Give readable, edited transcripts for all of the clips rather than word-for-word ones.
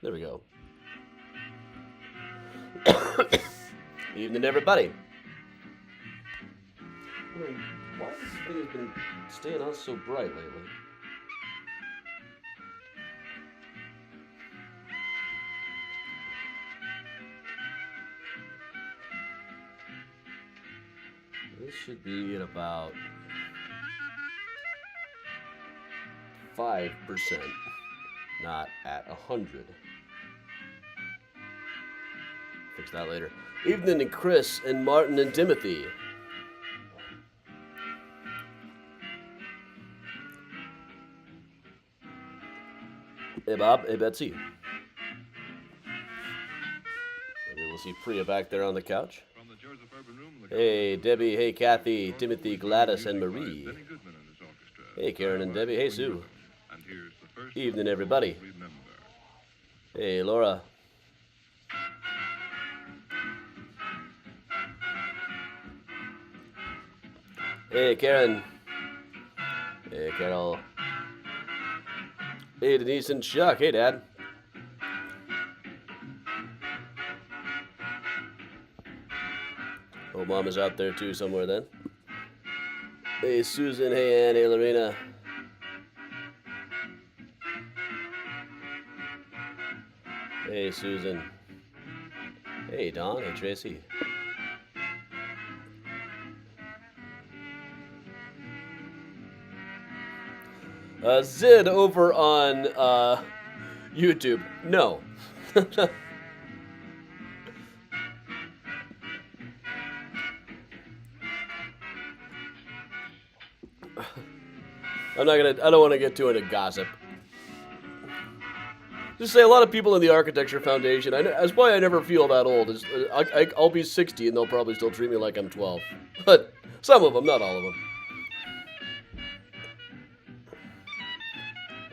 There we go. Evening, everybody. Why has this video been staying on so bright lately? This should be at about 5%, not at 100. Fix that later. Evening to Chris and Martin and Timothy. Hey Bob, hey Betsy. Maybe we'll see Priya back there on the couch. Hey Debbie, hey Kathy, Timothy, Gladys, and Marie. Hey Karen and Debbie, hey Sue. Evening everybody. Hey Laura. Hey Karen. Hey Carol. Hey Denise and Chuck. Hey Dad. Oh, Mom is out there too somewhere then. Hey Susan. Hey Ann. Hey Lorena. Hey Susan. Hey Don. Hey Tracy. Zid over on YouTube. No. I don't want to get too into gossip. Just say a lot of people in the Architecture Foundation, that's why I never feel that old. I'll be 60 and they'll probably still treat me like I'm 12. But some of them, not all of them.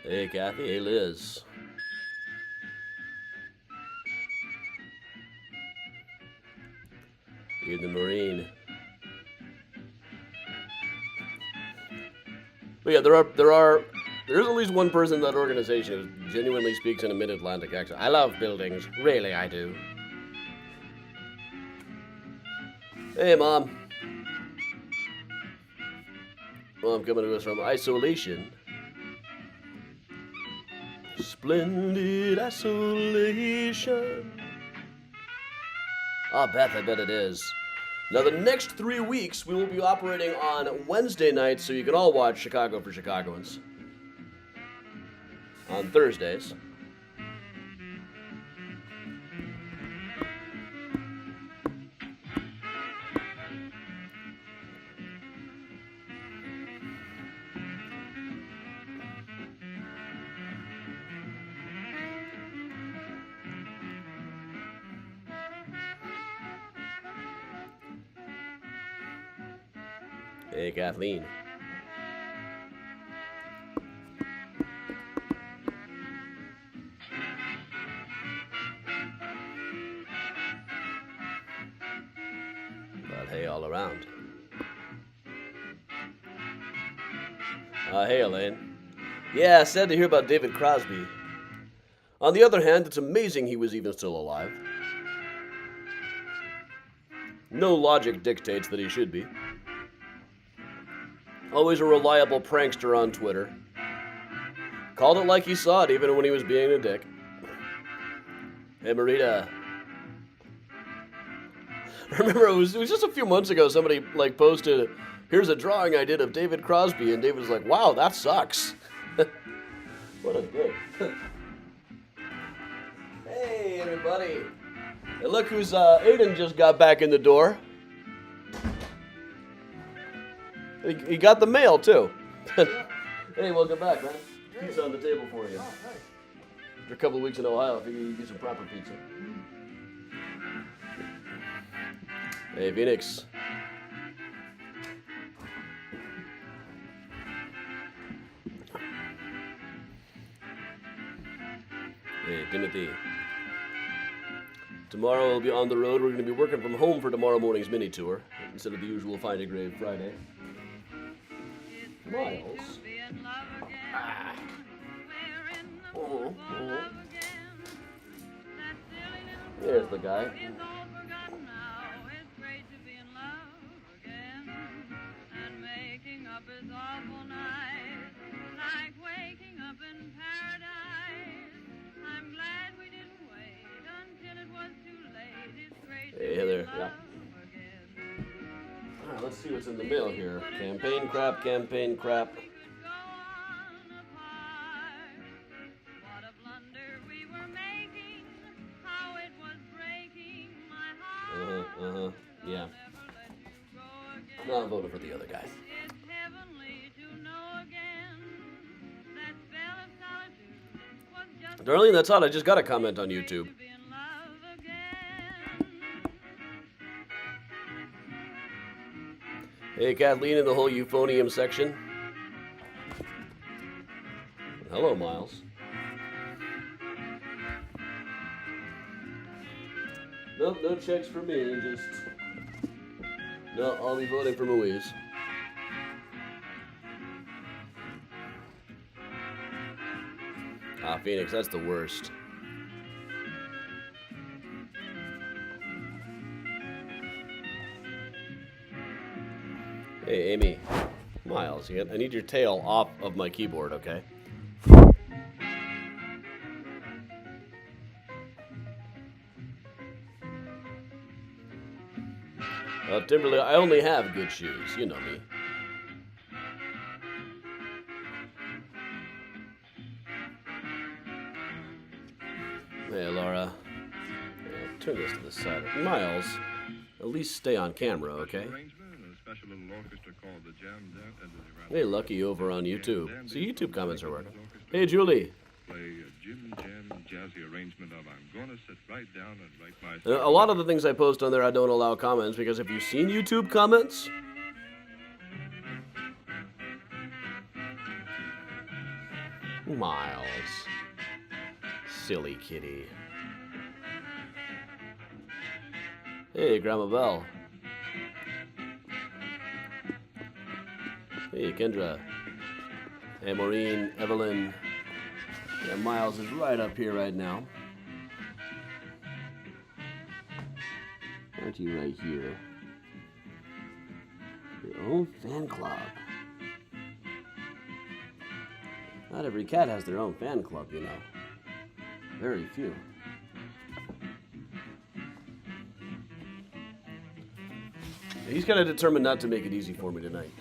Hey, Kathy. Hey, Liz. You're the Marine. But yeah, there's at least one person in that organization who genuinely speaks in a mid-Atlantic accent. I love buildings. Really, I do. Hey, Mom. Mom coming to us from isolation. Splendid isolation. Ah, Beth, I bet it is. Now, the next 3 weeks, we will be operating on Wednesday nights, so you can all watch Chicago for Chicagoans. On Thursdays. Hey, Kathleen. But hey, all around. Hey, Elaine. Yeah, sad to hear about David Crosby. On the other hand, it's amazing he was even still alive. No logic dictates that he should be. Always a reliable prankster on Twitter. Called it like he saw it, even when he was being a dick. Hey, Marita. Remember, it was just a few months ago, somebody posted, here's a drawing I did of David Crosby, and David was like, wow, that sucks. What a dick. Hey, everybody. And look who's, Aiden just got back in the door. He got the mail, too. Hey, welcome back, man. Pizza on the table for you. Oh, nice. After a couple of weeks in Ohio, I figured you'd get some proper pizza. Hey, Phoenix. Hey, Timothy. Tomorrow we'll be on the road. We're going to be working from home for tomorrow morning's mini tour instead of the usual Find a Grave Friday. Miles. Ah. There's the guy. Hey Heather, yeah. Alright, let's see what's in the mail here. Campaign crap, campaign crap. Yeah. No, I'm voting for the other guy. Darlene, that's odd. I just got a comment on YouTube. Hey, Kathleen in the whole euphonium section. Hello, Miles. Nope, no checks for me, just... No, I'll be voting for Louise. Ah, Phoenix, that's the worst. Hey, Amy. Miles, I need your tail off of my keyboard, okay? Timberlake, I only have good shoes. You know me. Hey, Laura. Yeah, turn this to the side. Miles, at least stay on camera, okay? Hey, Lucky over on YouTube. So YouTube comments are working. Hey, Julie. Play a Jim Jam jazzy arrangement of I'm Gonna Sit Right Down and Write My... A lot of the things I post on there I don't allow comments because if you've seen YouTube comments... Miles. Silly kitty. Hey, Grandma Belle. Hey, Kendra. Hey, Maureen, Evelyn. Yeah, Miles is right up here right now. Aren't you right here? Your own fan club. Not every cat has their own fan club, you know. Very few. He's kind of determined not to make it easy for me tonight.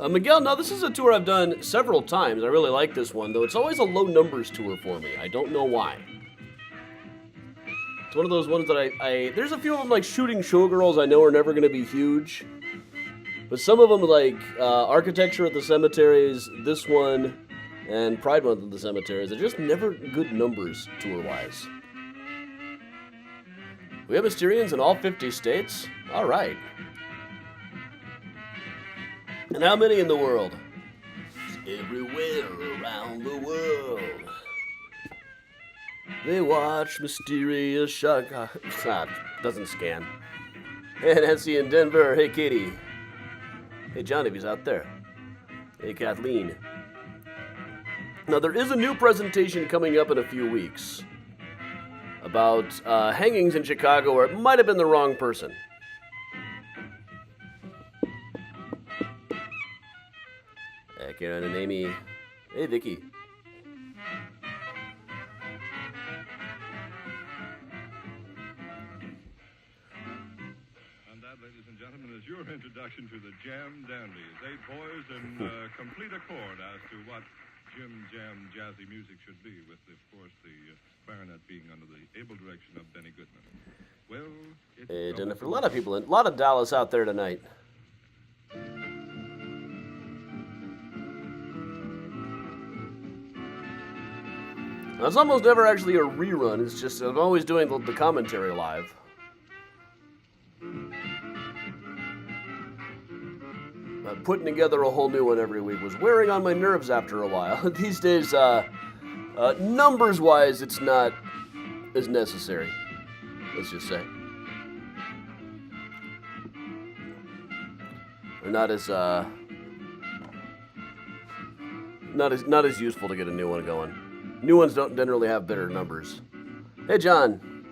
Miguel, now this is a tour I've done several times. I really like this one, though it's always a low numbers tour for me. I don't know why. It's one of those ones that I there's a few of them like Shooting Showgirls I know are never going to be huge. But some of them like Architecture at the Cemeteries, this one, and Pride Month at the Cemeteries, they're just never good numbers tour-wise. We have Mysterians in all 50 states? All right. And how many in the world? Everywhere around the world. They watch mysterious shark. Doesn't scan. Hey, Nancy in Denver. Hey, Katie. Hey, Johnny, he's out there. Hey, Kathleen. Now, there is a new presentation coming up in a few weeks about hangings in Chicago where it might have been the wrong person. Hey, Karen and Amy. Hey, Vicky. And that, ladies and gentlemen, is your introduction to the Jam Dandies. 8 boys in complete accord as to what Jim Jam jazzy music should be, with, of course, the clarinet being under the able direction of Benny Goodman. Well, hey, Jennifer. A lot of people, a lot of Dallas out there tonight. Now, it's almost never actually a rerun. It's just I'm always doing the commentary live. But putting together a whole new one every week was wearing on my nerves after a while. These days, numbers-wise, it's not as necessary. Let's just say. They're not as useful to get a new one going. New ones don't generally have better numbers. Hey, John,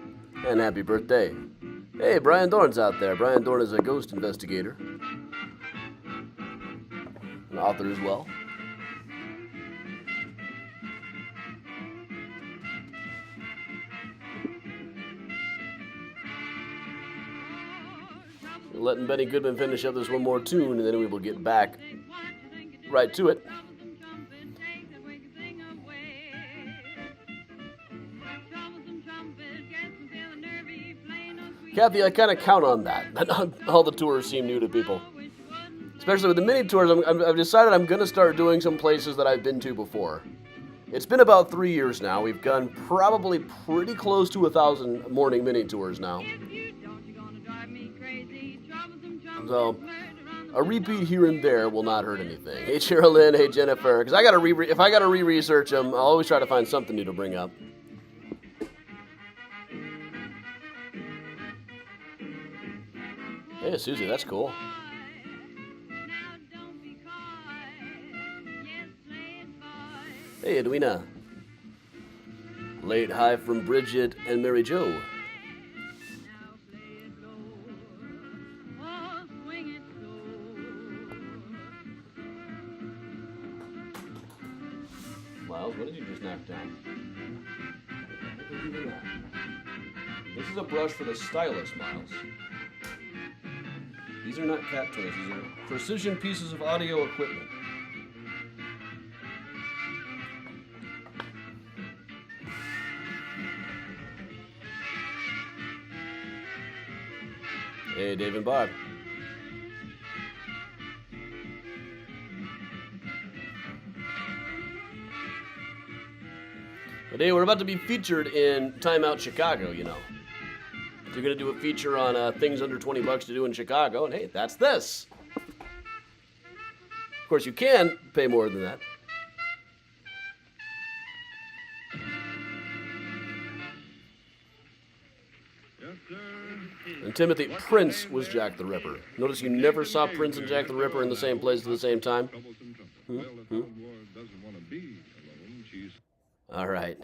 and happy birthday. Hey, Brian Dorn's out there. Brian Dorn is a ghost investigator, an author as well. Letting Benny Goodman finish up this one more tune, and then we will get back right to it. Kathy, I kind of count on that. All the tours seem new to people. Especially with the mini tours, I've decided I'm going to start doing some places that I've been to before. It's been about 3 years now. We've gone probably pretty close to 1,000 morning mini tours now. So, a repeat here and there will not hurt anything. Hey, Sherilyn. Hey, Jennifer. Because if I gotta re-research them, I'll always try to find something new to bring up. Hey, Susie, that's cool. Hey, Edwina. Late hi from Bridget and Mary Jo. Miles, what did you just knock down? This is a brush for the stylus, Miles. These are not cat toys. These are precision pieces of audio equipment. Hey, Dave and Bob. Today we're about to be featured in Time Out Chicago, you know. They're going to do a feature on things under $20 to do in Chicago, and hey, that's this. Of course, you can pay more than that. Yes, sir. And Timothy, Prince was Jack the Ripper. Notice you never saw Prince and Jack the Ripper in the same place at the same time? Well, if Eleanor doesn't want to be alone, she's... All right.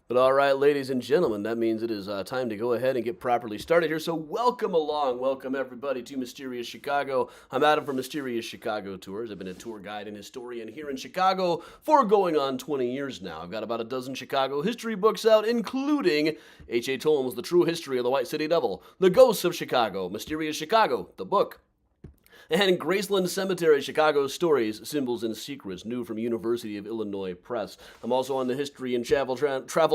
But all right, ladies and gentlemen, that means it is time to go ahead and get properly started here. So welcome along. Welcome, everybody, to Mysterious Chicago. I'm Adam from Mysterious Chicago Tours. I've been a tour guide and historian here in Chicago for going on 20 years now. I've got about a dozen Chicago history books out, including H.H. Holmes' The True History of the White City Devil, The Ghosts of Chicago, Mysterious Chicago, the book, and Graceland Cemetery, Chicago Stories, Symbols, and Secrets, new from University of Illinois Press. I'm also on the history and travel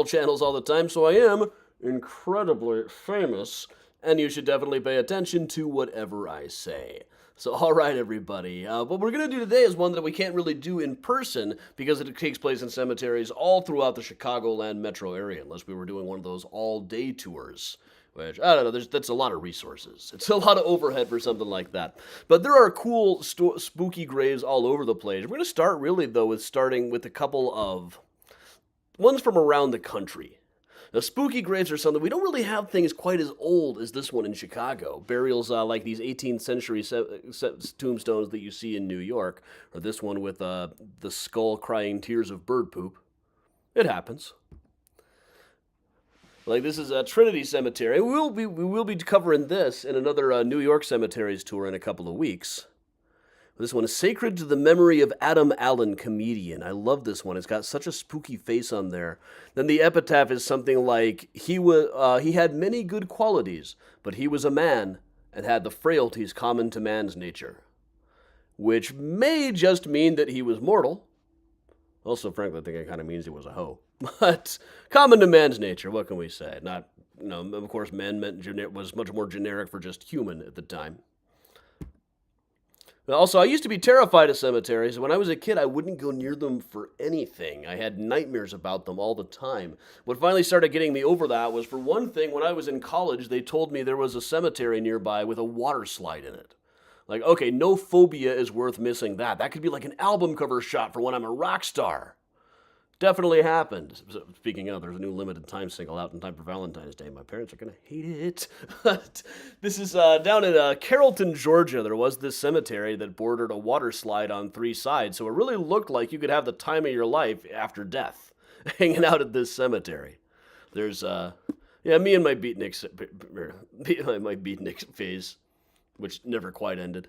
channels all the time, so I am incredibly famous, and you should definitely pay attention to whatever I say. So, all right, everybody. What we're going to do today is one that we can't really do in person because it takes place in cemeteries all throughout the Chicagoland metro area, unless we were doing one of those all-day tours. Which, I don't know, that's a lot of resources. It's a lot of overhead for something like that. But there are cool, spooky graves all over the place. We're going to start, really, though, starting with a couple of ones from around the country. Now, spooky graves are something, we don't really have things quite as old as this one in Chicago. Burials like these 18th century tombstones that you see in New York, or this one with the skull crying tears of bird poop. It happens. Like, this is a Trinity Cemetery. We will be covering this in another New York Cemeteries tour in a couple of weeks. This one is Sacred to the Memory of Adam Allen, Comedian. I love this one. It's got such a spooky face on there. Then the epitaph is something like, he had many good qualities, but he was a man and had the frailties common to man's nature. Which may just mean that he was mortal. Also, frankly, I think it kind of means he was a hoe. But common to man's nature, what can we say? Not, of course, man was much more generic for just human at the time. Also, I used to be terrified of cemeteries. When I was a kid, I wouldn't go near them for anything. I had nightmares about them all the time. What finally started getting me over that was, for one thing, when I was in college, they told me there was a cemetery nearby with a water slide in it. Like, okay, no phobia is worth missing that. That could be like an album cover shot for when I'm a rock star. Definitely happened. Speaking of, there's a new limited time single out in time for Valentine's Day. My parents are going to hate it. This is down in Carrollton, Georgia. There was this cemetery that bordered a water slide on 3 sides, so it really looked like you could have the time of your life after death hanging out at this cemetery. There's, me and my beatnik phase, which never quite ended.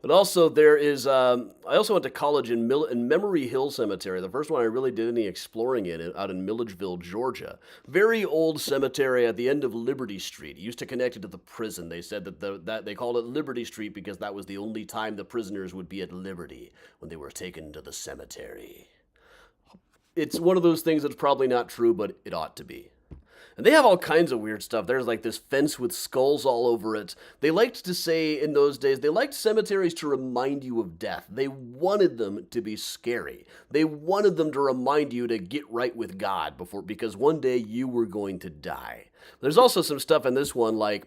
But also there is, I also went to college in Memory Hill Cemetery, the first one I really did any exploring in, out in Milledgeville, Georgia. Very old cemetery at the end of Liberty Street. It used to connect it to the prison. They said that they called it Liberty Street because that was the only time the prisoners would be at liberty, when they were taken to the cemetery. It's one of those things that's probably not true, but it ought to be. And they have all kinds of weird stuff. There's like this fence with skulls all over it. They liked to say in those days, they liked cemeteries to remind you of death. They wanted them to be scary. They wanted them to remind you to get right with God because one day you were going to die. There's also some stuff in this one like,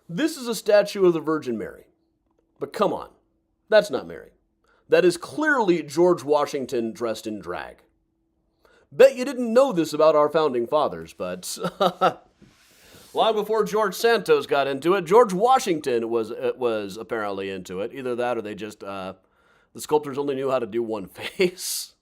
this is a statue of the Virgin Mary. But come on, that's not Mary. That is clearly George Washington dressed in drag. Bet you didn't know this about our founding fathers, but long before George Santos got into it, George Washington was apparently into it. Either that or they just, the sculptors only knew how to do one face.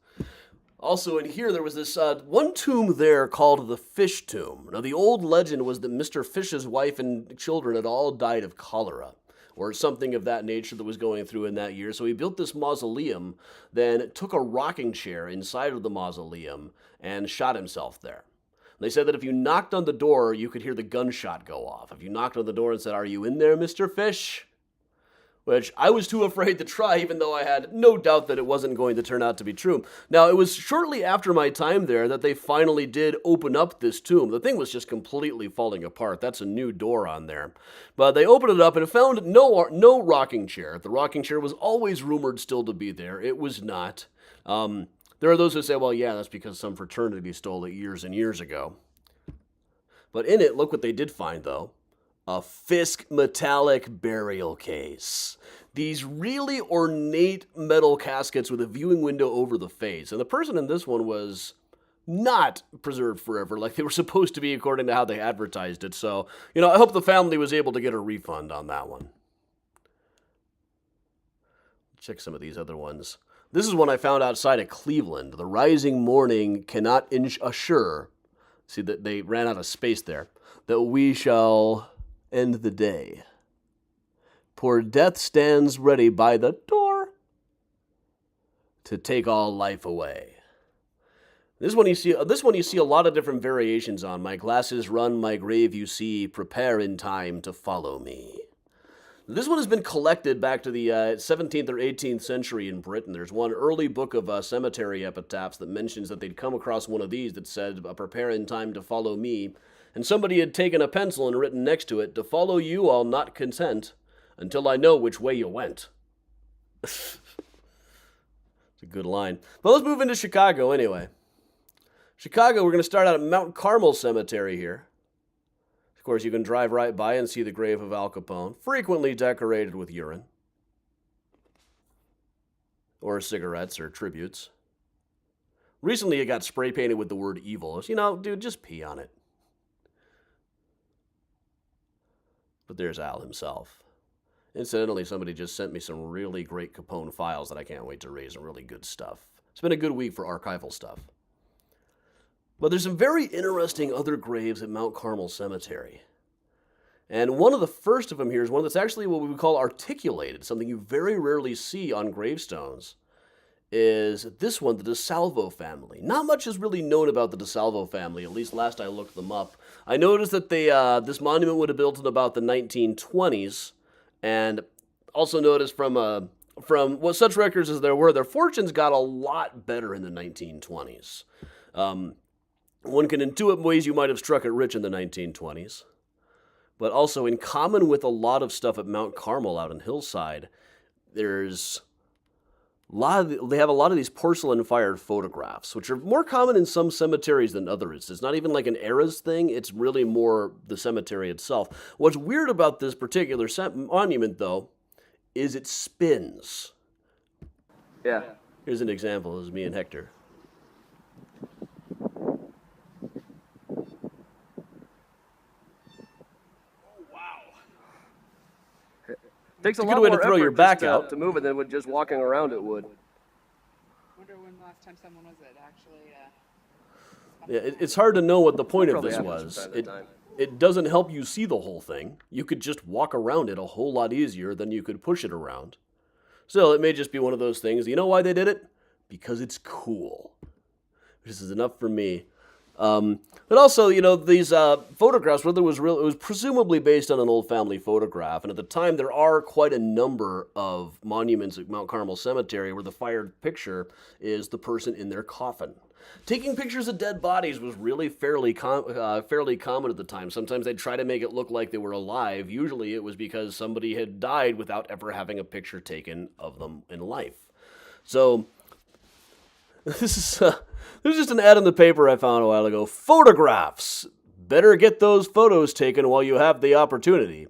Also in here, there was this one tomb there called the Fish Tomb. Now, the old legend was that Mr. Fish's wife and children had all died of cholera, or something of that nature that was going through in that year. So he built this mausoleum, then took a rocking chair inside of the mausoleum and shot himself there. They said that if you knocked on the door, you could hear the gunshot go off. If you knocked on the door and said, "Are you in there, Mr. Fish?" Which I was too afraid to try, even though I had no doubt that it wasn't going to turn out to be true. Now, it was shortly after my time there that they finally did open up this tomb. The thing was just completely falling apart. That's a new door on there. But they opened it up and it found no rocking chair. The rocking chair was always rumored still to be there. It was not. There are those who say, well, yeah, that's because some fraternity stole it years and years ago. But in it, look what they did find, though. A Fisk metallic burial case. These really ornate metal caskets with a viewing window over the face. And the person in this one was not preserved forever like they were supposed to be according to how they advertised it. So, I hope the family was able to get a refund on that one. Check some of these other ones. This is one I found outside of Cleveland. The rising morning cannot assure, see that they ran out of space there, that we shall end the day. Poor death stands ready by the door to take all life away. This one you see a lot of different variations on. My glasses run, my grave you see, prepare in time to follow me. This one has been collected back to the 17th or 18th century in Britain. There's one early book of cemetery epitaphs that mentions that they'd come across one of these that said, prepare in time to follow me. And somebody had taken a pencil and written next to it, to follow you I'll not consent, until I know which way you went. It's a good line. But let's move into Chicago anyway. Chicago, we're going to start out at Mount Carmel Cemetery here. Of course, you can drive right by and see the grave of Al Capone, frequently decorated with urine. Or cigarettes or tributes. Recently, it got spray painted with the word evil. Dude, just pee on it. But there's Al himself. Incidentally, somebody just sent me some really great Capone files that I can't wait to read. Some really good stuff. It's been a good week for archival stuff. But there's some very interesting other graves at Mount Carmel Cemetery. And one of the first of them here is one that's actually what we would call articulated, something you very rarely see on gravestones, is this one, the DeSalvo family. Not much is really known about the DeSalvo family, at least last I looked them up. I noticed that this monument would have built in about the 1920s, and also noticed from what such records as there were, their fortunes got a lot better in the 1920s. One can intuit ways you might have struck it rich in the 1920s. But also, in common with a lot of stuff at Mount Carmel out in Hillside, they have a lot of these porcelain-fired photographs, which are more common in some cemeteries than others. It's not even like an eras thing, it's really more the cemetery itself. What's weird about this particular monument, though, is it spins. Yeah. Here's an example. This is me and Hector. Takes a It's a lot good way to more throw your effort back just, out. to move it than with just walking around it would. Wonder when the last time someone was it actually. Yeah, it's hard to know what the point of Probably this happens was. from time to time. It doesn't help you see the whole thing. You could just walk around it a whole lot easier than you could push it around. Still, it may just be one of those things. You know why they did it? Because it's cool. This is enough for me. But also, these photographs, whether it was presumably based on an old family photograph. And at the time, there are quite a number of monuments at Mount Carmel Cemetery where the fired picture is the person in their coffin. Taking pictures of dead bodies was really fairly common at the time. Sometimes they'd try to make it look like they were alive. Usually it was because somebody had died without ever having a picture taken of them in life. So this is just an ad in the paper I found a while ago. Photographs. Better get those photos taken while you have the opportunity.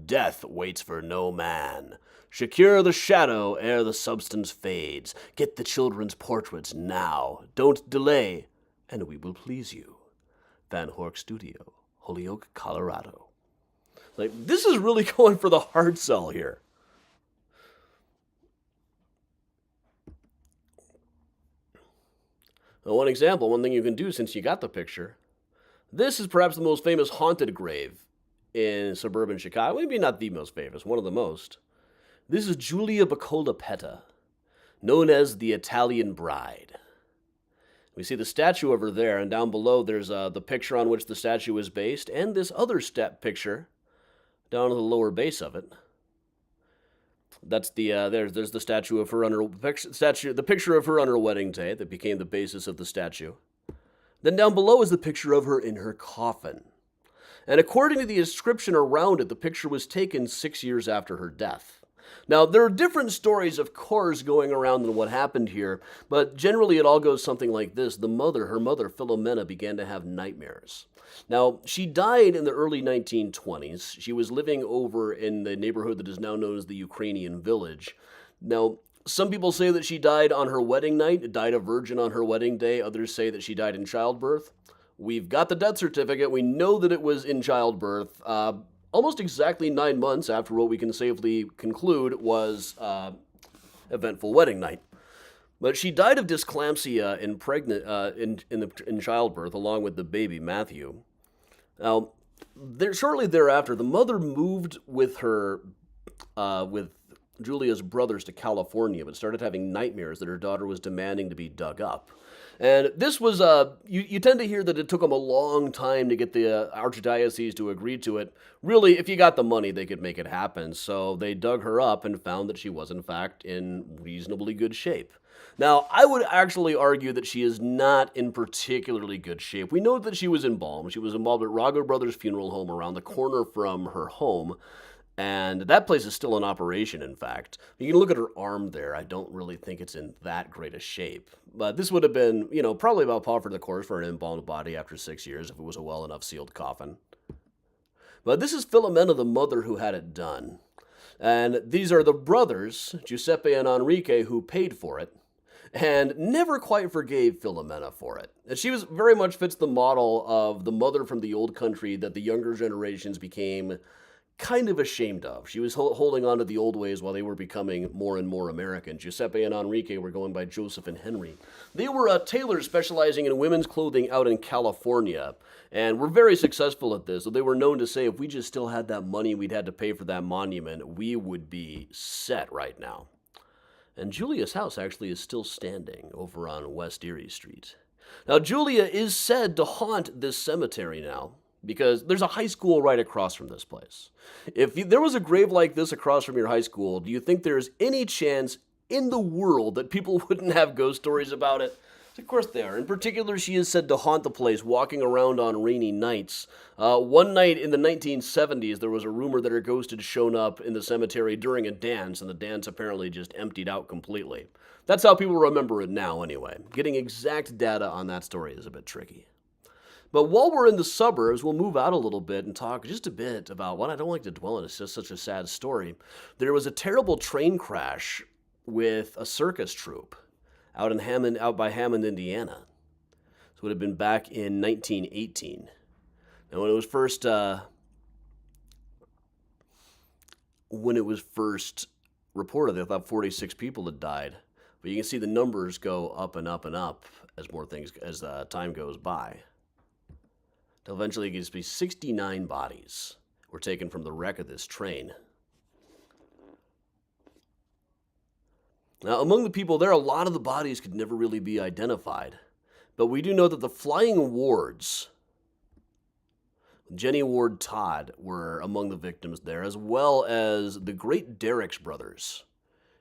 Death waits for no man. Secure the shadow ere the substance fades. Get the children's portraits now. Don't delay, and we will please you. Van Hork Studio, Holyoke, Colorado. This is really going for the hard sell here. Well, one example, one thing you can do since you got the picture. This is perhaps the most famous haunted grave in suburban Chicago. Maybe not the most famous, one of the most. This is Julia Bacola Petta, known as the Italian Bride. We see the statue over there, and down below there's the picture on which the statue is based, and this other picture down at the lower base of it. That's there's the statue of her the picture of her on her wedding day that became the basis of the statue. Then down below is the picture of her in her coffin. And according to the inscription around it, the picture was taken 6 years after her death. Now, there are different stories, of course, going around on what happened here, but generally it all goes something like this. Her mother, Philomena, began to have nightmares. Now, she died in the early 1920s. She was living over in the neighborhood that is now known as the Ukrainian Village. Now, some people say that she died on her wedding night, died a virgin on her wedding day. Others say that she died in childbirth. We've got the death certificate. We know that it was in childbirth. Almost exactly 9 months after what we can safely conclude was eventful wedding night. But she died of dysclampsia in childbirth, along with the baby Matthew. Now, shortly thereafter, the mother moved with Julia's brothers to California, but started having nightmares that her daughter was demanding to be dug up. And this was, you tend to hear that it took them a long time to get the archdiocese to agree to it. Really, if you got the money, they could make it happen. So they dug her up and found that she was, in fact, in reasonably good shape. Now, I would actually argue that she is not in particularly good shape. We know that she was embalmed. She was embalmed at Rago Brothers Funeral Home around the corner from her home. And that place is still in operation, in fact. You can look at her arm there. I don't really think it's in that great a shape. But this would have been, probably about par for the course for an embalmed body after 6 years if it was a well enough sealed coffin. But this is Filomena, the mother, who had it done. And these are the brothers, Giuseppe and Enrique, who paid for it and never quite forgave Filomena for it. And she was very much fits the model of the mother from the old country that the younger generations became kind of ashamed of. She was holding on to the old ways while they were becoming more and more American. Giuseppe and Enrique were going by Joseph and Henry. They were tailors specializing in women's clothing out in California, and were very successful at this. So they were known to say, if we just still had that money we'd had to pay for that monument, we would be set right now. And Julia's house actually is still standing over on West Erie Street. Now, Julia is said to haunt this cemetery now, because there's a high school right across from this place. If there was a grave like this across from your high school, do you think there's any chance in the world that people wouldn't have ghost stories about it? Of course they are. In particular, she is said to haunt the place, walking around on rainy nights. One night in the 1970s, there was a rumor that her ghost had shown up in the cemetery during a dance, and the dance apparently just emptied out completely. That's how people remember it now, anyway. Getting exact data on that story is a bit tricky. But while we're in the suburbs, we'll move out a little bit and talk just a bit about what I don't like to dwell on. It's just such a sad story. There was a terrible train crash with a circus troupe out by Hammond, Indiana. So it would have been back in 1918. And when it was first when it was first reported. They thought 46 people had died. But you can see the numbers go up and up and up as time goes by. Till eventually it gets to be 69 bodies were taken from the wreck of this train. Now, among the people there, a lot of the bodies could never really be identified. But we do know that the Flying Wards, Jenny Ward Todd, were among the victims there, as well as the Great Derricks brothers,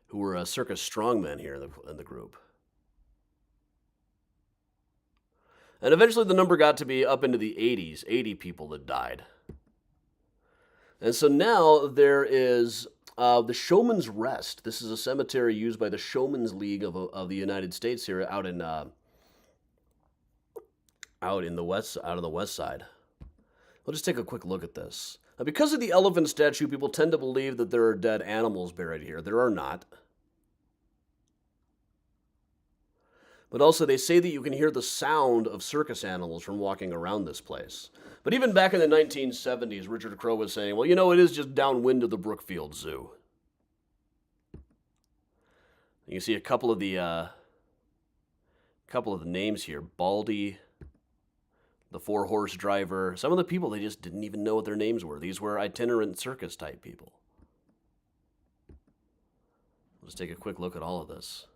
who were a circus strongmen here in the group. And eventually the number got to be up into the 80s, 80 people that died. And so now there is the Showman's Rest. This is a cemetery used by the Showman's League of the United States here out on the west side. We'll just take a quick look at this. Now, because of the elephant statue, people tend to believe that there are dead animals buried here. There are not. But also, they say that you can hear the sound of circus animals from walking around this place. But even back in the 1970s, Richard Crowe was saying, well, it is just downwind of the Brookfield Zoo. You can see a couple of the names here. Baldy, the four-horse driver. Some of the people, they just didn't even know what their names were. These were itinerant circus-type people. Let's take a quick look at all of this.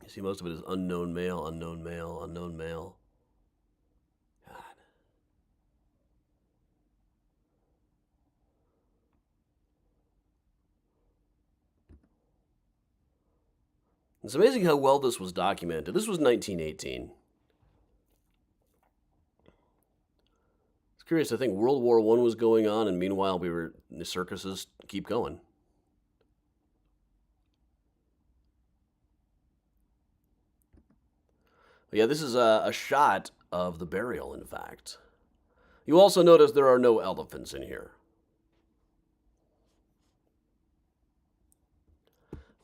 You see most of it is unknown male, unknown male, unknown male. God. It's amazing how well this was documented. This was 1918. It's curious to think World War I was going on, and meanwhile the circuses keep going. Yeah, this is a shot of the burial, in fact. You also notice there are no elephants in here.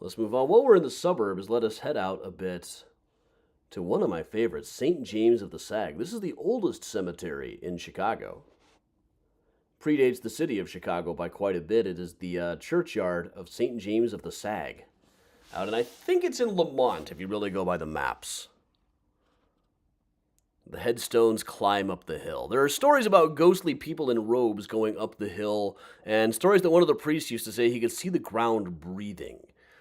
Let's move on. While we're in the suburbs, let us head out a bit to one of my favorites, St. James of the Sag. This is the oldest cemetery in Chicago. Predates the city of Chicago by quite a bit. It is the churchyard of St. James of the Sag. And I think it's in Lamont, if you really go by the maps. The headstones climb up the hill. There are stories about ghostly people in robes going up the hill, and stories that one of the priests used to say he could see the ground breathing.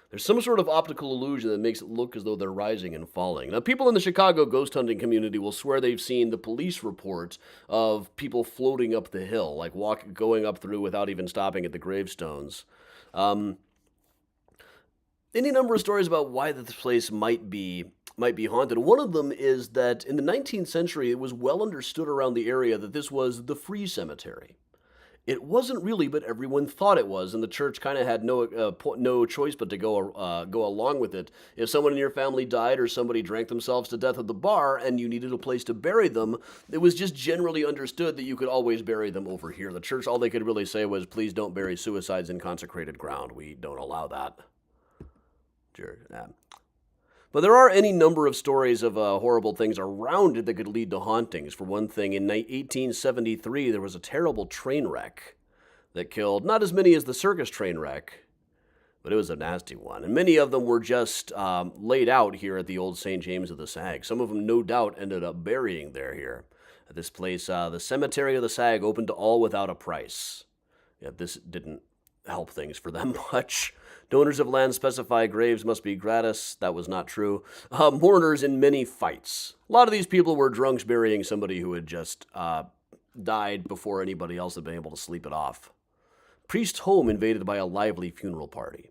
There's some sort of optical illusion that makes it look as though they're rising and falling. Now, people in the Chicago ghost hunting community will swear they've seen the police reports of people floating up the hill, like going up through without even stopping at the gravestones. Any number of stories about why this place might be haunted. One of them is that in the 19th century, it was well understood around the area that this was the free cemetery. It wasn't really, but everyone thought it was, and the church kind of had no choice but to go along with it. If someone in your family died or somebody drank themselves to death at the bar and you needed a place to bury them, it was just generally understood that you could always bury them over here. The church, all they could really say was, please don't bury suicides in consecrated ground. We don't allow that. Sure. But there are any number of stories of horrible things around it that could lead to hauntings. For one thing, in 1873, there was a terrible train wreck that killed not as many as the circus train wreck, but it was a nasty one. And many of them were just laid out here at the old St. James of the Sag. Some of them, no doubt, ended up burying here. At this place, the Cemetery of the Sag opened to all without a price. Yeah, this didn't help things for them much. Donors of land specify graves must be gratis. That was not true. Mourners in many fights. A lot of these people were drunks burying somebody who had just died before anybody else had been able to sleep it off. Priest's home invaded by a lively funeral party.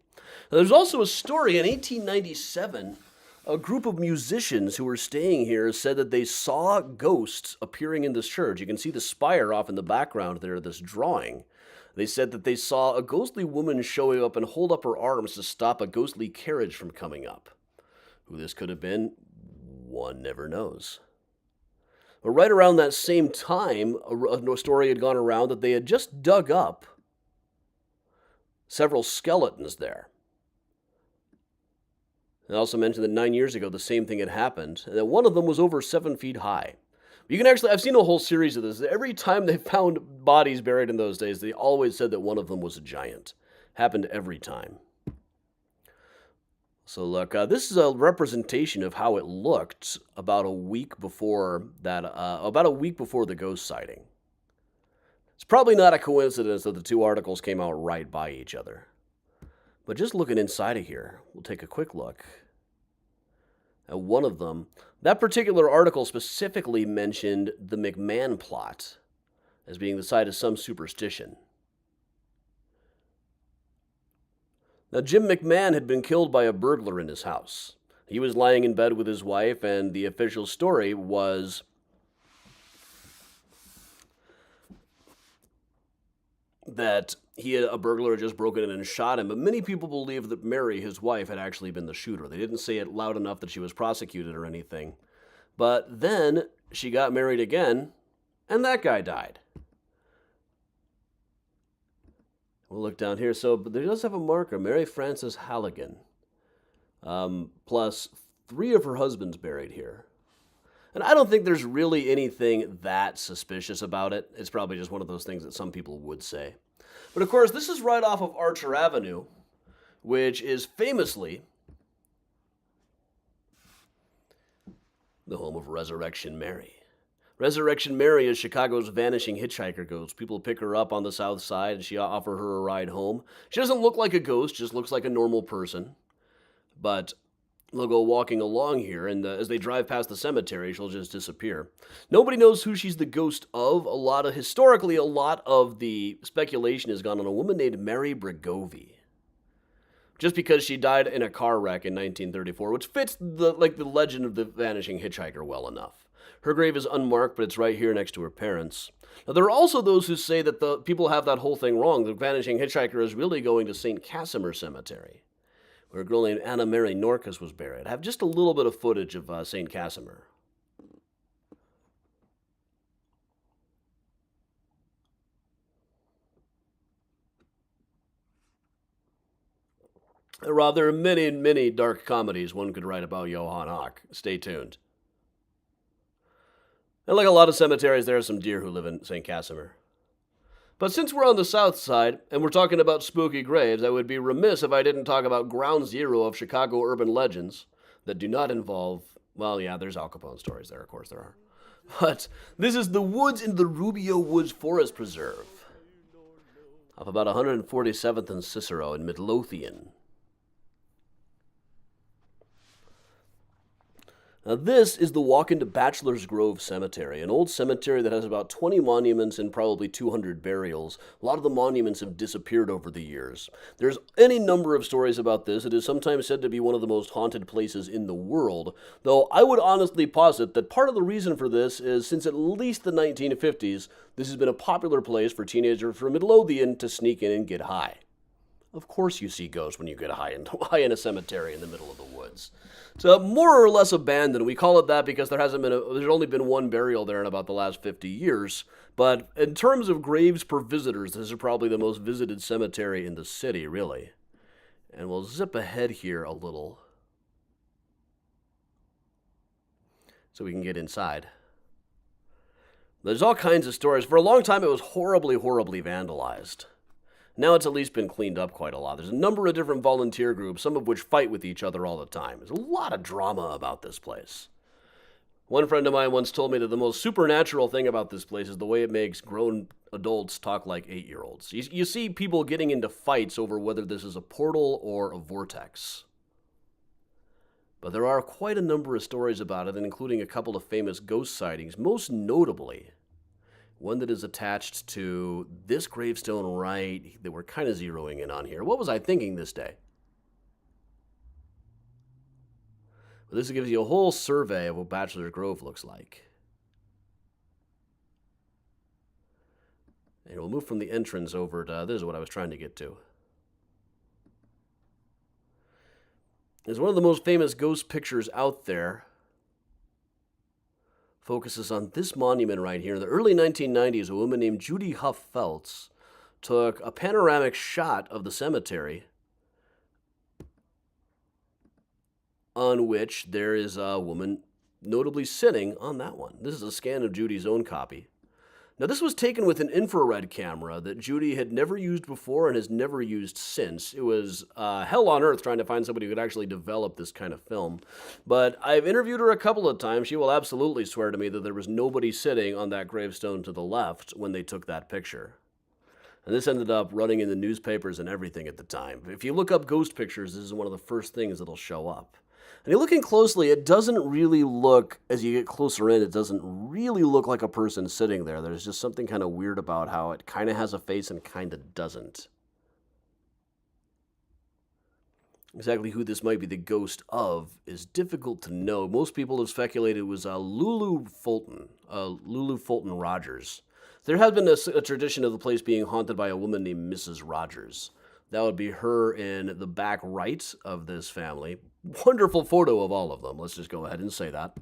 Now, there's also a story in 1897. A group of musicians who were staying here said that they saw ghosts appearing in this church. You can see the spire off in the background there, this drawing. They said that they saw a ghostly woman showing up and hold up her arms to stop a ghostly carriage from coming up. Who this could have been, one never knows. But right around that same time, a story had gone around that they had just dug up several skeletons there. It also mentioned that 9 years ago the same thing had happened, and that one of them was over 7 feet high. You can actually, I've seen a whole series of this. Every time they found bodies buried in those days, they always said that one of them was a giant. Happened every time. So look, this is a representation of how it looked about a week before the ghost sighting. It's probably not a coincidence that the two articles came out right by each other. But just looking inside of here, we'll take a quick look at one of them. That particular article specifically mentioned the McMahon plot as being the site of some superstition. Now, Jim McMahon had been killed by a burglar in his house. He was lying in bed with his wife, and the official story was that a burglar had just broken in and shot him, but many people believe that Mary, his wife, had actually been the shooter. They didn't say it loud enough that she was prosecuted or anything. But then she got married again, and that guy died. We'll look down here. So, but there does have a marker, Mary Frances Halligan, plus 3 of her husbands buried here. And I don't think there's really anything that suspicious about it. It's probably just one of those things that some people would say. But of course, this is right off of Archer Avenue, which is famously the home of Resurrection Mary. Resurrection Mary is Chicago's vanishing hitchhiker ghost. People pick her up on the south side and she offer her a ride home. She doesn't look like a ghost, just looks like a normal person. But they'll go walking along here, and as they drive past the cemetery, she'll just disappear. Nobody knows who she's the ghost of. Historically, a lot of the speculation has gone on a woman named Mary Bregovy. Just because she died in a car wreck in 1934, which fits the legend of the vanishing hitchhiker well enough. Her grave is unmarked, but it's right here next to her parents. Now, there are also those who say that the people have that whole thing wrong. The vanishing hitchhiker is really going to St. Casimir Cemetery, where a girl named Anna Mary Norcus was buried. I have just a little bit of footage of St. Casimir. Rob, there are many, many dark comedies one could write about Johann Hawk. Stay tuned. And like a lot of cemeteries, there are some deer who live in St. Casimir. But since we're on the south side, and we're talking about spooky graves, I would be remiss if I didn't talk about ground zero of Chicago urban legends that do not involve, well, yeah, there's Al Capone stories there, of course there are. But this is the woods in the Rubio Woods Forest Preserve, off about 147th and Cicero in Midlothian. Now, this is the walk into Bachelor's Grove Cemetery, an old cemetery that has about 20 monuments and probably 200 burials. A lot of the monuments have disappeared over the years. There's any number of stories about this. It is sometimes said to be one of the most haunted places in the world, though I would honestly posit that part of the reason for this is since at least the 1950s, this has been a popular place for teenagers from Midlothian to sneak in and get high. Of course you see ghosts when you get high in a cemetery in the middle of the woods. It's more or less abandoned. We call it that because there's only been one burial there in about the last 50 years. But in terms of graves per visitors, this is probably the most visited cemetery in the city, really. And we'll zip ahead here a little so we can get inside. There's all kinds of stories. For a long time, it was horribly, horribly vandalized. Now it's at least been cleaned up quite a lot. There's a number of different volunteer groups, some of which fight with each other all the time. There's a lot of drama about this place. One friend of mine once told me that the most supernatural thing about this place is the way it makes grown adults talk like 8-year-olds. You see people getting into fights over whether this is a portal or a vortex. But there are quite a number of stories about it, including a couple of famous ghost sightings, most notably one that is attached to this gravestone right that we're kind of zeroing in on here. What was I thinking this day? Well, this gives you a whole survey of what Bachelor's Grove looks like. And we'll move from the entrance over to, this is what I was trying to get to. It's one of the most famous ghost pictures out there. Focuses on this monument right here. In the early 1990s, a woman named Judy Huff Feltz took a panoramic shot of the cemetery on which there is a woman notably sitting on that one. This is a scan of Judy's own copy. Now, this was taken with an infrared camera that Judy had never used before and has never used since. It was hell on earth trying to find somebody who could actually develop this kind of film. But I've interviewed her a couple of times. She will absolutely swear to me that there was nobody sitting on that gravestone to the left when they took that picture. And this ended up running in the newspapers and everything at the time. If you look up ghost pictures, this is one of the first things that'll show up. And you're looking closely, it doesn't really look, as you get closer in, it doesn't really look like a person sitting there. There's just something kind of weird about how it kind of has a face and kind of doesn't. Exactly who this might be the ghost of is difficult to know. Most people have speculated it was Lulu Fulton Rogers. There has been a tradition of the place being haunted by a woman named Mrs. Rogers. That would be her in the back right of this family. Wonderful photo of all of them. Let's just go ahead and say that.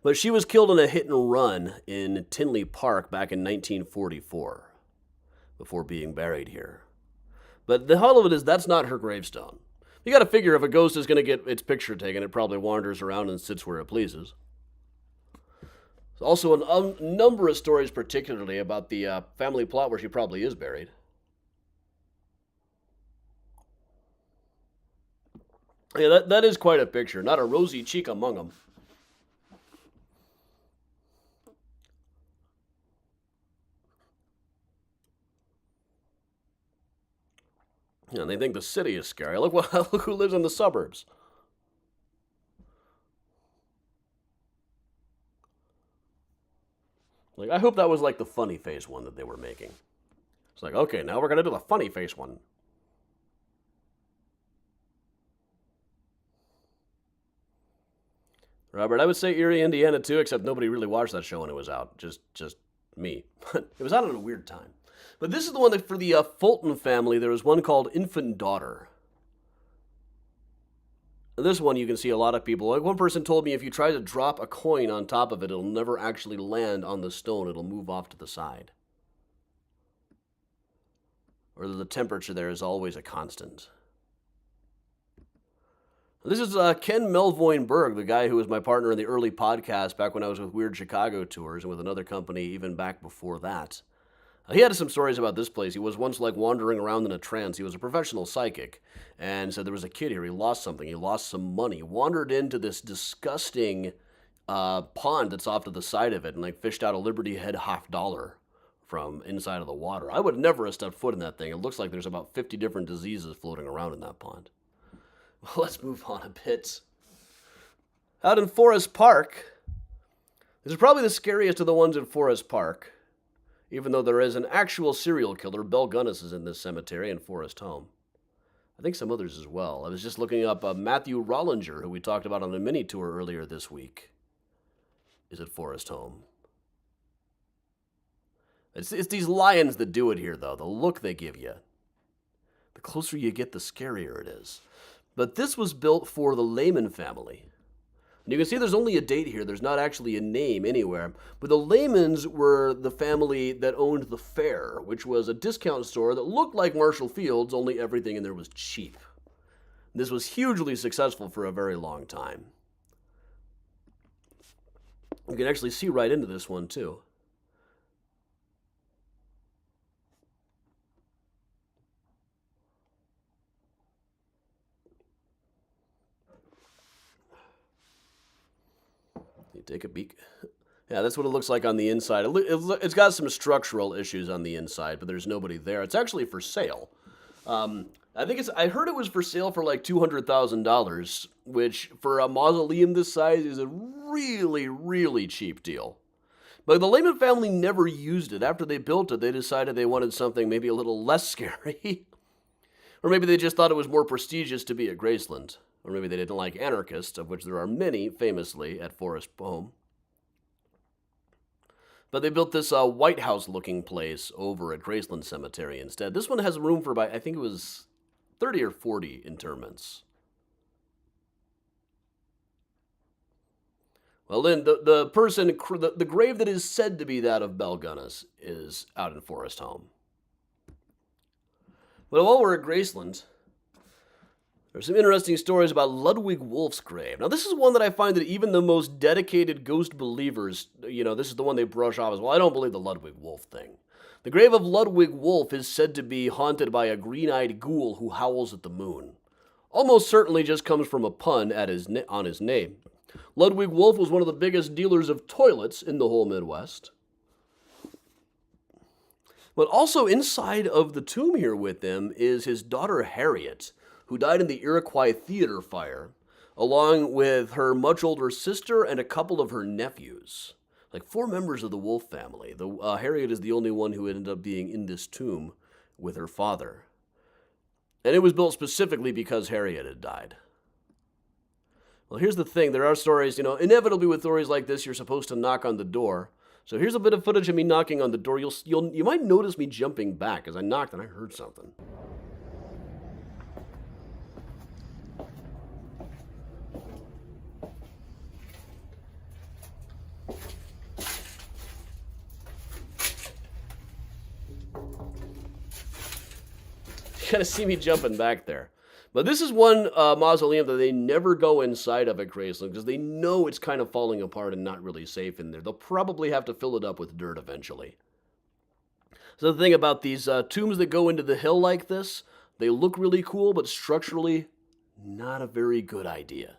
But she was killed in a hit and run in Tinley Park back in 1944 before being buried here. But the whole of it is that's not her gravestone. You got to figure if a ghost is going to get its picture taken, it probably wanders around and sits where it pleases. There's also a number of stories, particularly about the family plot where she probably is buried. Yeah, that is quite a picture. Not a rosy cheek among them. Yeah, and they think the city is scary. Look who lives in the suburbs. Like, I hope that was like the funny face one that they were making. It's like, okay, now we're going to do the funny face one. Robert, I would say Erie, Indiana too, except nobody really watched that show when it was out. Just me. It was out at a weird time. But this is the one that for the Fulton family, there was one called Infant Daughter. And this one you can see a lot of people. Like one person told me if you try to drop a coin on top of it, it'll never actually land on the stone. It'll move off to the side. Or the temperature there is always a constant. This is Ken Melvoin-Berg, the guy who was my partner in the early podcast back when I was with Weird Chicago Tours and with another company even back before that. He had some stories about this place. He was once like wandering around in a trance. He was a professional psychic and said there was a kid here. He lost something. He lost some money. Wandered into this disgusting pond that's off to the side of it and like fished out a Liberty Head $50 from inside of the water. I would never have stepped foot in that thing. It looks like there's about 50 different diseases floating around in that pond. Well, let's move on a bit. Out in Forest Park, this is probably the scariest of the ones in Forest Park, even though there is an actual serial killer. Belle Gunnis is in this cemetery in Forest Home. I think some others as well. I was just looking up Matthew Rollinger, who we talked about on a mini tour earlier this week, is at Forest Home. It's these lions that do it here, though. The look they give you. The closer you get, the scarier it is. But this was built for the Lehman family. And you can see there's only a date here. There's not actually a name anywhere. But the Lehmans were the family that owned the Fair, which was a discount store that looked like Marshall Field's, only everything in there was cheap. This was hugely successful for a very long time. You can actually see right into this one, too. Take a peek. Yeah, that's what it looks like on the inside. It's got some structural issues on the inside, but there's nobody there. It's actually for sale. I heard it was for sale for like $200,000, which for a mausoleum this size is a really, really cheap deal. But the Lehman family never used it. After they built it, they decided they wanted something maybe a little less scary. Or maybe they just thought it was more prestigious to be at Graceland. Or maybe they didn't like anarchists, of which there are many, famously, at Forest Home. But they built this White House-looking place over at Graceland Cemetery instead. This one has room for about, I think it was 30 or 40 interments. Well, then, the grave that is said to be that of Belle Gunnis is out in Forest Home. But while we're at Graceland, There's some interesting stories about Ludwig Wolf's grave. Now, this is one that I find that even the most dedicated ghost believers, this is the one they brush off as, well, I don't believe the Ludwig Wolf thing. The grave of Ludwig Wolf is said to be haunted by a green-eyed ghoul who howls at the moon. Almost certainly just comes from a pun on his name. Ludwig Wolf was one of the biggest dealers of toilets in the whole Midwest. But also inside of the tomb here with him is his daughter Harriet, who died in the Iroquois Theater fire, along with her much older sister and a couple of her nephews. Like 4 members of the Wolf family. Harriet is the only one who ended up being in this tomb with her father. And it was built specifically because Harriet had died. Well, here's the thing. There are stories, inevitably with stories like this, you're supposed to knock on the door. So here's a bit of footage of me knocking on the door. You might notice me jumping back as I knocked and I heard something. You gotta see me jumping back there. But this is one mausoleum that they never go inside of at Graceland because they know it's kind of falling apart and not really safe in there. They'll probably have to fill it up with dirt eventually. So the thing about these tombs that go into the hill like this, they look really cool, but structurally, not a very good idea.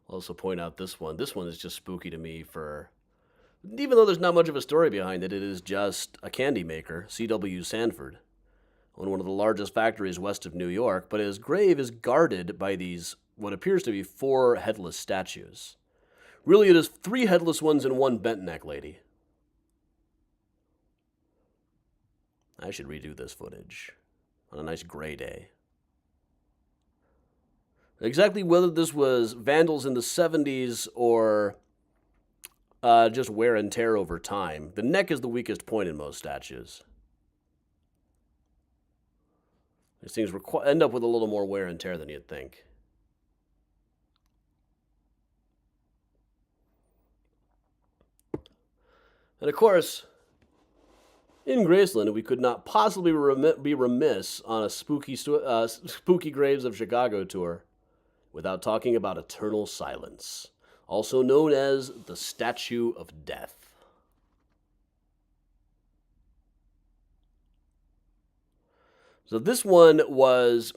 I'll also point out this one. This one is just spooky to me even though there's not much of a story behind it, it is just a candy maker, C.W. Sanford. One of the largest factories west of New York, but his grave is guarded by these, what appears to be 4 headless statues. Really, it is 3 headless ones and 1 bent neck lady. I should redo this footage on a nice gray day. Exactly whether this was vandals in the 70s or just wear and tear over time, the neck is the weakest point in most statues. These things end up with a little more wear and tear than you'd think. And of course, in Graceland, we could not possibly be remiss on a spooky Graves of Chicago tour without talking about Eternal Silence, also known as the Statue of Death. So this one was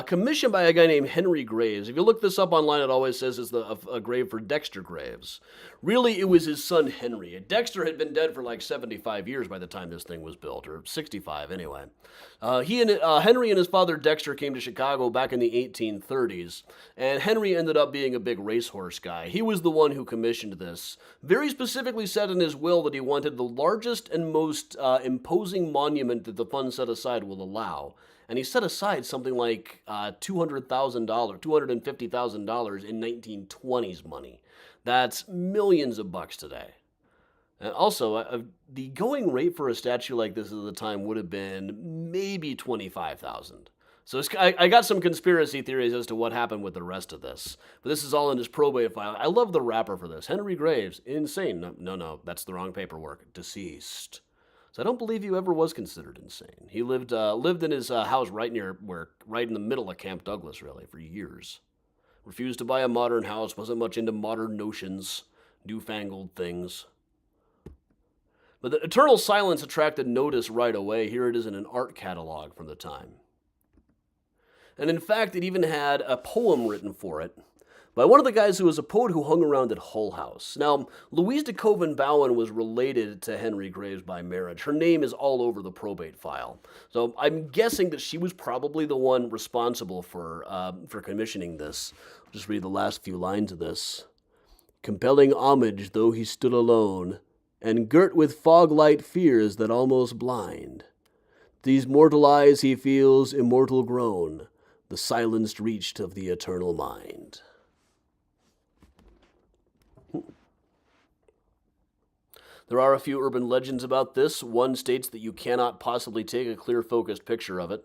commissioned by a guy named Henry Graves. If you look this up online, it always says it's a grave for Dexter Graves. Really, it was his son Henry. Dexter had been dead for like 75 years by the time this thing was built, or 65 anyway. Henry and his father Dexter came to Chicago back in the 1830s, and Henry ended up being a big racehorse guy. He was the one who commissioned this. Very specifically said in his will that he wanted the largest and most imposing monument that the funds set aside will allow. And he set aside something like $250,000 in 1920s money. That's millions of bucks today. And also, the going rate for a statue like this at the time would have been maybe $25,000. So I got some conspiracy theories as to what happened with the rest of this. But this is all in his probate file. I love the wrapper for this. Henry Graves, insane. No, that's the wrong paperwork. Deceased. So I don't believe he ever was considered insane. He lived in his house right in the middle of Camp Douglas, really, for years. Refused to buy a modern house, wasn't much into modern notions, newfangled things. But the Eternal Silence attracted notice right away. Here it is in an art catalog from the time. And in fact, it even had a poem written for it by one of the guys who was a poet who hung around at Hull House. Now, Louise de Koven Bowen was related to Henry Graves by marriage. Her name is all over the probate file. So I'm guessing that she was probably the one responsible for commissioning this. I'll just read the last few lines of this. Compelling homage though he stood alone, and girt with fog-light fears that almost blind. These mortal eyes he feels immortal grown, the silenced reached of the eternal mind. There are a few urban legends about this. One states that you cannot possibly take a clear focused picture of it.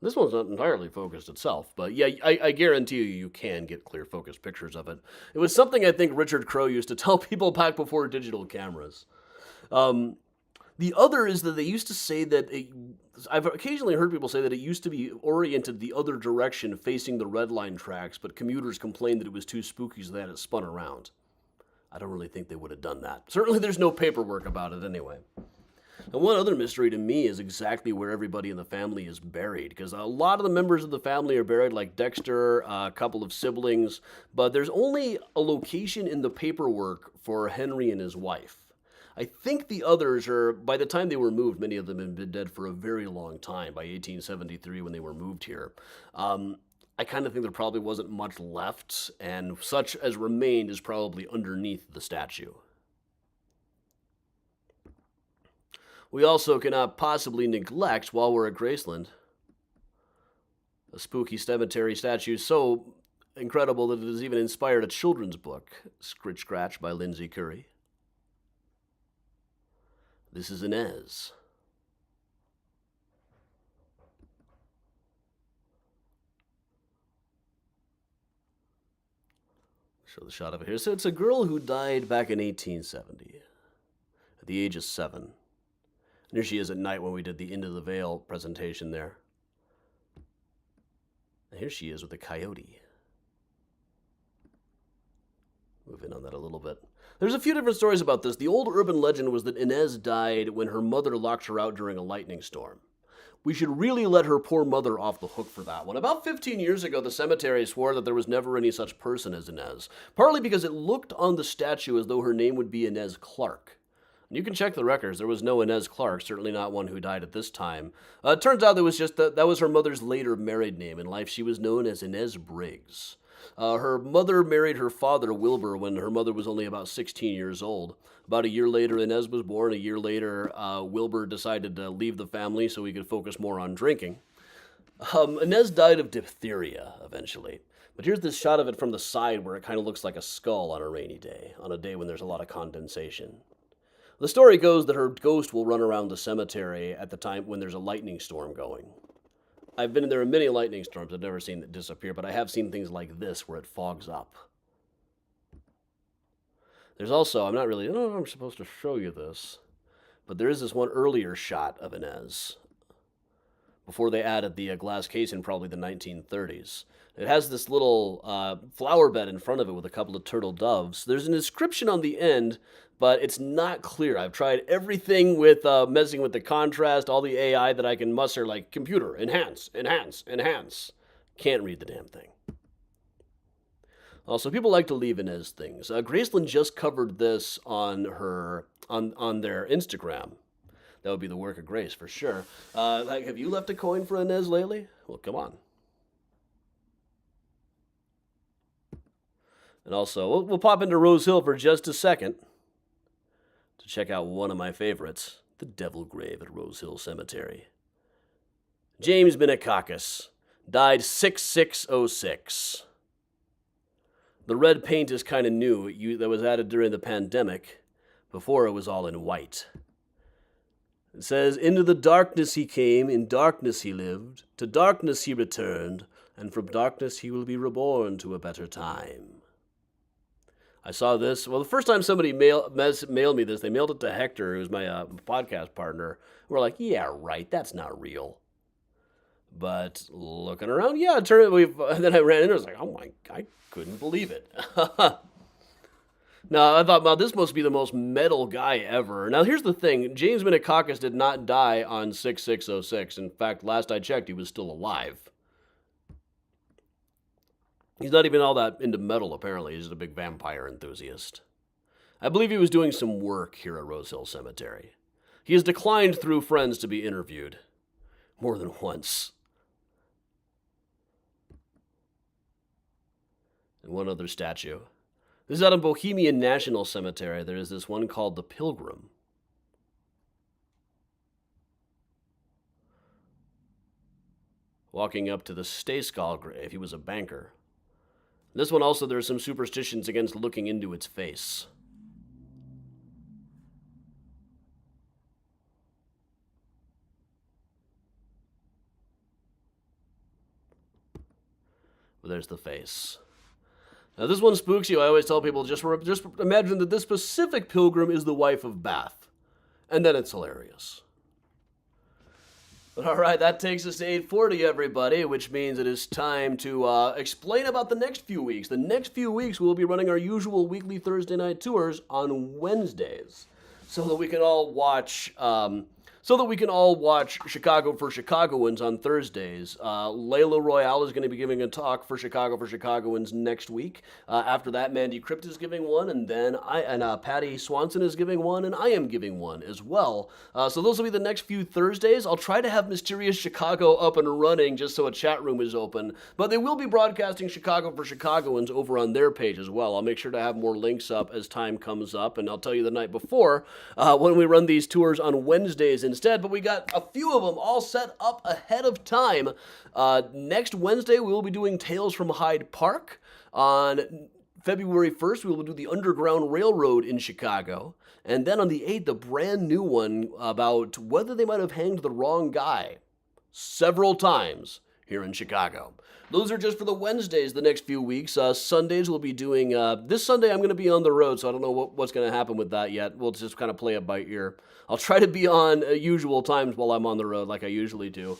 This one's not entirely focused itself, but yeah, I guarantee you can get clear focused pictures of it. It was something I think Richard Crowe used to tell people back before digital cameras. The other is that they used to say that I've occasionally heard people say that it used to be oriented the other direction facing the red line tracks, but commuters complained that it was too spooky, so they had it spun around. I don't really think they would have done that. Certainly there's no paperwork about it anyway. And one other mystery to me is exactly where everybody in the family is buried, because a lot of the members of the family are buried, like Dexter, a couple of siblings, but there's only a location in the paperwork for Henry and his wife. I think the others are, by the time they were moved, many of them had been dead for a very long time, by 1873 when they were moved here. I kind of think there probably wasn't much left, and such as remained is probably underneath the statue. We also cannot possibly neglect, while we're at Graceland, a spooky cemetery statue so incredible that it has even inspired a children's book, Scritch Scratch by Lindsay Curry. This is Inez. Show the shot of it here. So it's a girl who died back in 1870 at the age of 7. And here she is at night when we did the Into the Veil presentation there. And here she is with a coyote. Move in on that a little bit. There's a few different stories about this. The old urban legend was that Inez died when her mother locked her out during a lightning storm. We should really let her poor mother off the hook for that one. About 15 years ago, the cemetery swore that there was never any such person as Inez, partly because it looked on the statue as though her name would be Inez Clark. You can check the records. There was no Inez Clark, certainly not one who died at this time. It turns out that was her mother's later married name. In life, she was known as Inez Briggs. Her mother married her father, Wilbur, when her mother was only about 16 years old. About a year later, Inez was born. A year later, Wilbur decided to leave the family so he could focus more on drinking. Inez died of diphtheria, eventually. But here's this shot of it from the side where it kind of looks like a skull on a rainy day, on a day when there's a lot of condensation. The story goes that her ghost will run around the cemetery at the time when there's a lightning storm going. I've been in there in many lightning storms. I've never seen it disappear, but I have seen things like this where it fogs up. There's also, I don't know if I'm supposed to show you this, but there is this one earlier shot of Inez, before they added the glass case in probably the 1930s. It has this little flower bed in front of it with a couple of turtle doves. There's an inscription on the end, but it's not clear. I've tried everything with messing with the contrast, all the AI that I can muster, like computer, enhance. Can't read the damn thing. Also, people like to leave Inez things. Graceland just covered this on their Instagram. That would be the work of Grace, for sure. Have you left a coin for Inez lately? Well, come on. And also, we'll pop into Rose Hill for just a second to check out one of my favorites, the Devil Grave at Rose Hill Cemetery. James Minakakis died 6606. The red paint is kind of new. That was added during the pandemic. Before it was all in white. It says, into the darkness he came, in darkness he lived, to darkness he returned, and from darkness he will be reborn to a better time. I saw this. Well, the first time somebody mailed me this, they mailed it to Hector, who's my podcast partner. We're like, yeah, right, that's not real. But looking around, yeah, it turned out and then I ran in and I was like, oh my, I couldn't believe it. Now, I thought, well, this must be the most metal guy ever. Now, here's the thing. James Minakakis did not die on 6606. In fact, last I checked, he was still alive. He's not even all that into metal, apparently. He's just a big vampire enthusiast. I believe he was doing some work here at Rose Hill Cemetery. He has declined through friends to be interviewed. More than once. And one other statue. This is out of Bohemian National Cemetery. There is this one called the Pilgrim. Walking up to the Stayskull grave. He was a banker. This one also, there's some superstitions against looking into its face. But there's the face. Now, this one spooks you. I always tell people, just imagine that this specific pilgrim is the wife of Bath. and then it's hilarious. All right, that takes us to 8:40, everybody, which means it is time to explain about the next few weeks. The next few weeks, we'll be running our usual weekly Thursday night tours on Wednesdays, so that we can all watch Chicago for Chicagoans on Thursdays. Layla Royale is going to be giving a talk for Chicagoans next week. After that, Mandy Crypt is giving one, and then Patty Swanson is giving one, and I am giving one as well. So those will be the next few Thursdays. I'll try to have Mysterious Chicago up and running just so a chat room is open, but they will be broadcasting Chicago for Chicagoans over on their page as well. I'll make sure to have more links up as time comes up, and I'll tell you the night before when we run these tours on Wednesdays instead, but we got a few of them all set up ahead of time. Next Wednesday, we will be doing Tales from Hyde Park. On February 1st, we will do the Underground Railroad in Chicago. And then on the 8th, a brand new one about whether they might have hanged the wrong guy several times here in Chicago. Those are just for the Wednesdays the next few weeks. Sundays we'll be doing, this Sunday I'm going to be on the road, so I don't know what's going to happen with that yet. We'll just kind of play it by ear. I'll try to be on usual times while I'm on the road like I usually do.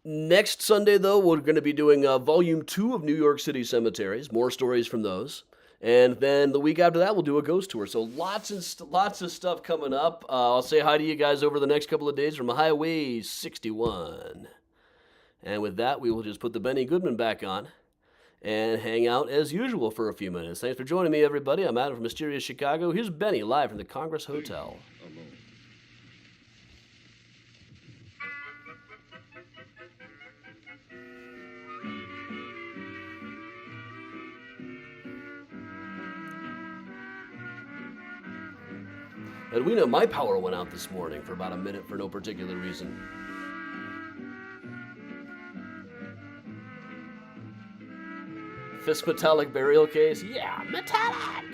Next Sunday, though, we're going to be doing Volume 2 of New York City Cemeteries. More stories from those. And then the week after that, we'll do a ghost tour. So lots of stuff coming up. I'll say hi to you guys over the next couple of days from Highway 61. And with that, we will just put the Benny Goodman back on and hang out as usual for a few minutes. Thanks for joining me, everybody. I'm Adam from Mysterious Chicago. Here's Benny live from the Congress Hotel. Edwina, my power went out this morning for about a minute for no particular reason. Fist metallic burial case? Yeah, metallic!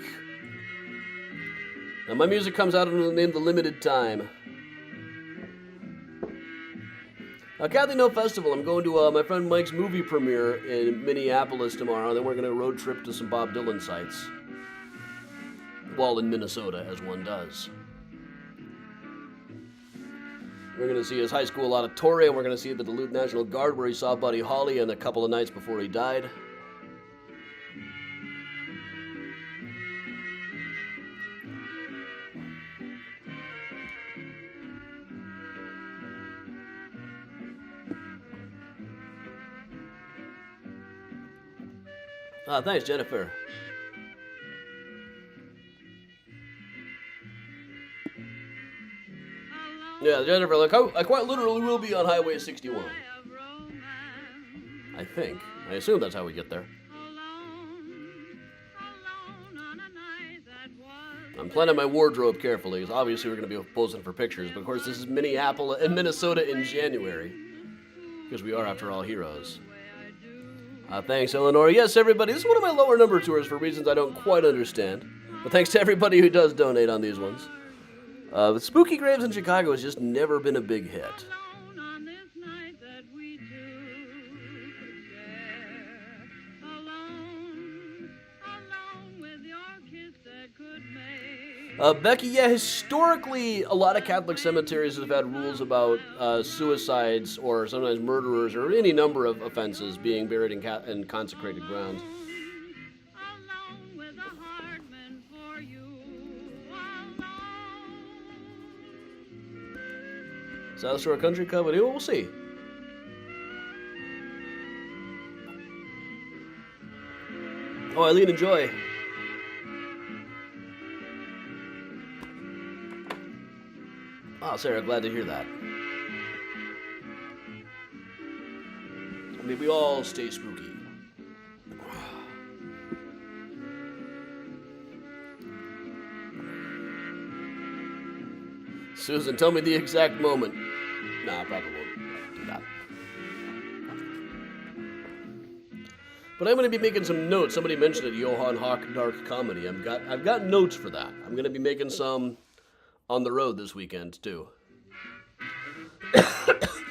Now my music comes out in the limited time. Kathy No Festival, I'm going to my friend Mike's movie premiere in Minneapolis tomorrow. Then we're going to road trip to some Bob Dylan sites. Well, in Minnesota, as one does. We're going to see his high school auditorium. We're going to see the Duluth National Guard where he saw Buddy Holly and a couple of nights before he died. Thanks, Jennifer. Yeah, Jennifer, like, I quite literally will be on Highway 61. I think. I assume that's how we get there. I'm planning my wardrobe carefully, because obviously we're going to be posing for pictures, but of course this is Minneapolis and Minnesota in January, because we are, after all, heroes. Thanks, Eleanor. Yes, everybody, this is one of my lower number tours for reasons I don't quite understand, but thanks to everybody who does donate on these ones. Spooky Graves in Chicago has just never been a big hit. Becky, yeah, historically, a lot of Catholic cemeteries have had rules about suicides or sometimes murderers or any number of offenses being buried in consecrated grounds. South Shore Country Club, we'll see. Oh, Eileen and Joy. Oh, Sarah, glad to hear that. May we all stay spooky. Susan, tell me the exact moment. Nah, I probably won't do that. But I'm going to be making some notes. Somebody mentioned it, Johann Hawk Dark Comedy. I've got notes for that. I'm going to be making some on the road this weekend, too.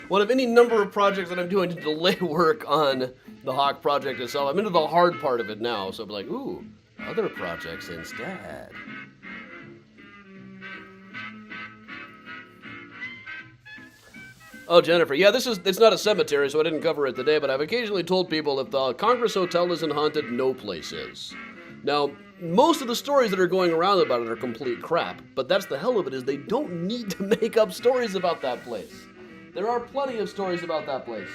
One of any number of projects that I'm doing to delay work on the Hawk project itself. I'm into the hard part of it now, so I'll be like, ooh, other projects instead. Oh, Jennifer. Yeah, it's not a cemetery, so I didn't cover it today, but I've occasionally told people if the Congress Hotel isn't haunted, no place is. Now, most of the stories that are going around about it are complete crap, but that's the hell of it, is they don't need to make up stories about that place. There are plenty of stories about that place.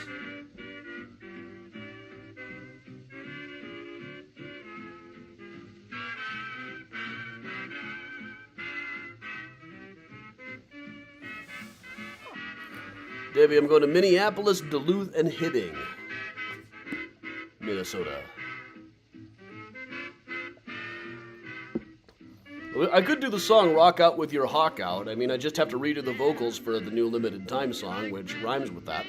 Debbie, I'm going to Minneapolis, Duluth, and Hibbing, Minnesota. I could do the song Rock Out With Your Hawk Out. I mean, I just have to redo the vocals for the new limited time song, which rhymes with that.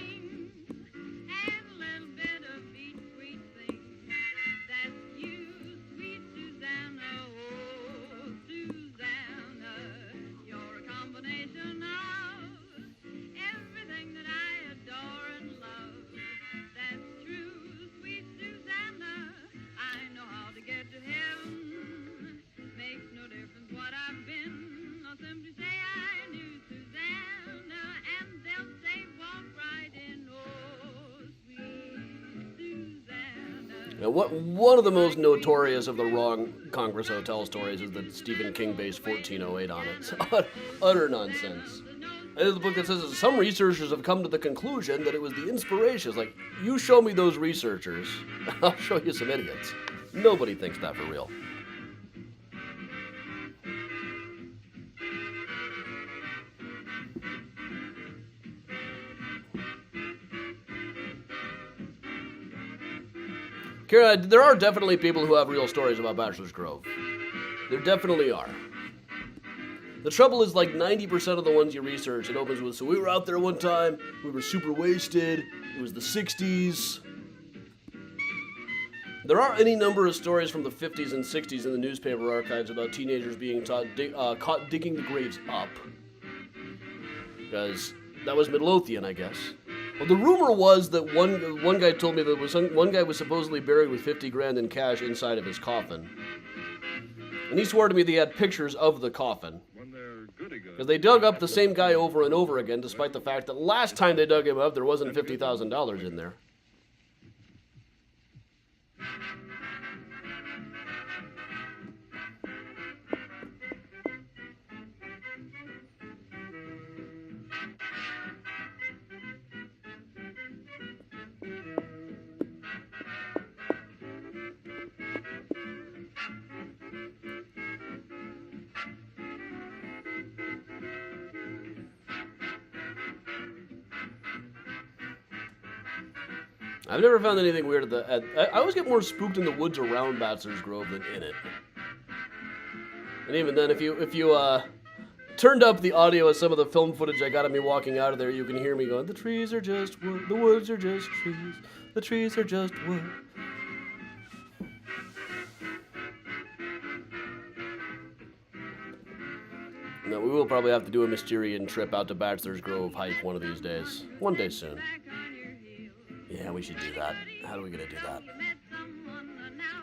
Now, one of the most notorious of the wrong Congress Hotel stories is the Stephen King based 1408 on it. It's utter nonsense. And there's the book that says that some researchers have come to the conclusion that it was the inspiration. It's like, you show me those researchers, I'll show you some idiots. Nobody thinks that for real. Kara, there are definitely people who have real stories about Bachelor's Grove. There definitely are. The trouble is, like 90% of the ones you research, it opens with, so we were out there one time, we were super wasted, it was the 60s. There are any number of stories from the 50s and 60s in the newspaper archives about teenagers being caught digging the graves up. Because that was Midlothian, I guess. Well, the rumor was that one guy told me that one guy was supposedly buried with 50 grand in cash inside of his coffin. And he swore to me that he had pictures of the coffin. Because they dug up the same guy over and over again, despite the fact that last time they dug him up, there wasn't $50,000 in there. I've never found anything weird I always get more spooked in the woods around Bachelor's Grove than in it. And even then, if you turned up the audio of some of the film footage I got of me walking out of there, you can hear me going, the trees are just wood, the woods are just trees, the trees are just wood. No, we will probably have to do a Mysterian trip out to Bachelor's Grove hike one of these days. One day soon. Yeah, we should do that. How are we gonna do that?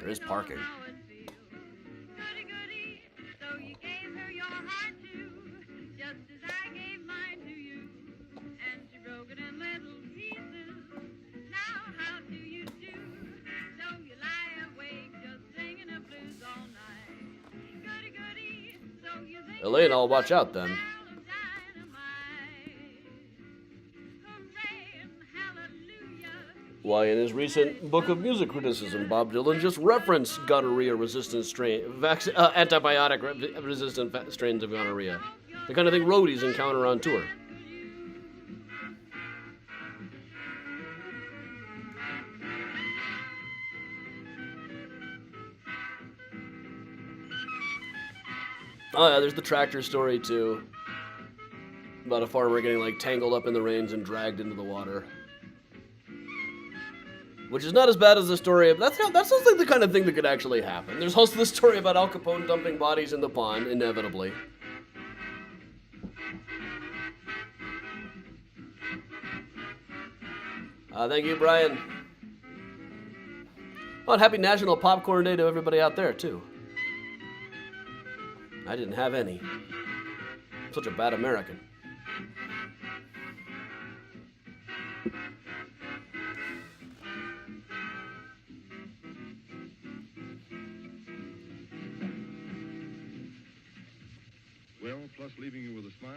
There is parking. Elaine, I'll watch out then. Why, in his recent book of music criticism, Bob Dylan just referenced gonorrhea-resistant antibiotic-resistant strains of gonorrhea. The kind of thing roadies encounter on tour. Oh yeah, there's the tractor story too. About a farmer getting tangled up in the reins and dragged into the water. Which is not as bad as the story of... That sounds like the kind of thing that could actually happen. There's also the story about Al Capone dumping bodies in the pond, inevitably. Thank you, Brian. Oh, and happy National Popcorn Day to everybody out there, too. I didn't have any. I'm such a bad American. Well, plus leaving you with a smile,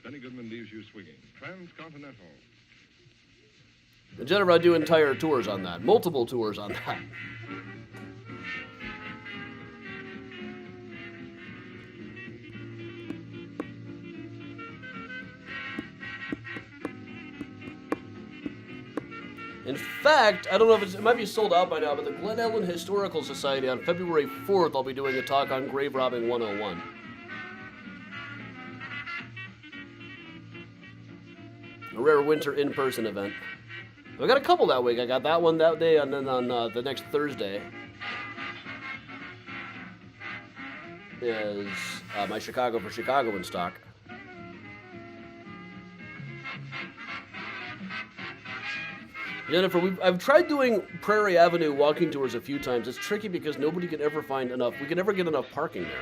Benny Goodman leaves you swinging. Transcontinental. The Genera do entire tours on that, multiple tours on that. In fact, I don't know if it might be sold out by now, but the Glen Ellyn Historical Society on February 4th, I'll be doing a talk on Grave Robbing 101. A rare winter in-person event. I got a couple that week. I got that one that day, and then on the next Thursday is my Chicago for Chicago in stock. Jennifer, I've tried doing Prairie Avenue walking tours a few times. It's tricky because nobody can ever find enough. We can never get enough parking there.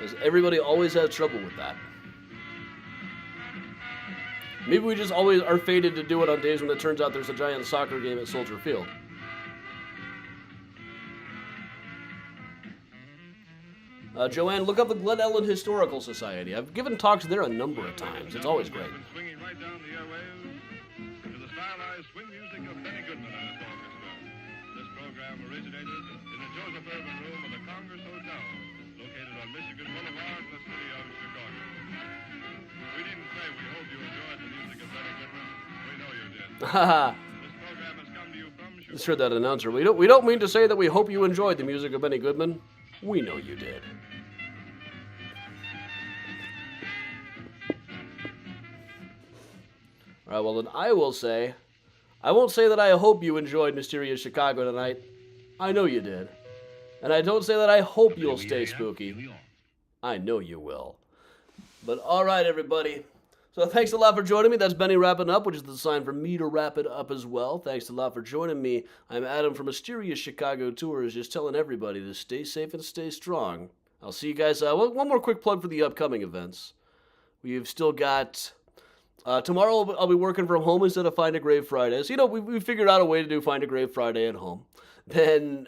Because everybody always has trouble with that. Maybe we just always are fated to do it on days when it turns out there's a giant soccer game at Soldier Field. Joanne, look up the Glen Ellyn Historical Society. I've given talks there a number of times. It's always great. Swinging right down the airwaves to the stylized swing music of Benny Goodman and his orchestra. This program originated in the Joseph Urban Room of the Congress Hotel, located on Michigan Boulevard in the city of Chicago. We didn't say we hope you enjoyed the music of Benny Goodman. We know you did. Haha. This program has come to you from Just heard that announcer. We don't mean to say that we hope you enjoyed the music of Benny Goodman. We know you did. All right, well, then I will say, I won't say that I hope you enjoyed Mysterious Chicago tonight. I know you did. And I don't say that I hope you'll stay spooky. I know you will. But all right, everybody. So thanks a lot for joining me. That's Benny wrapping up, which is the sign for me to wrap it up as well. Thanks a lot for joining me. I'm Adam from Mysterious Chicago Tours, just telling everybody to stay safe and stay strong. I'll see you guys. One more quick plug for the upcoming events. We've still got... tomorrow I'll be working from home instead of Find a Grave Fridays. You know, we figured out a way to do Find a Grave Friday at home. Then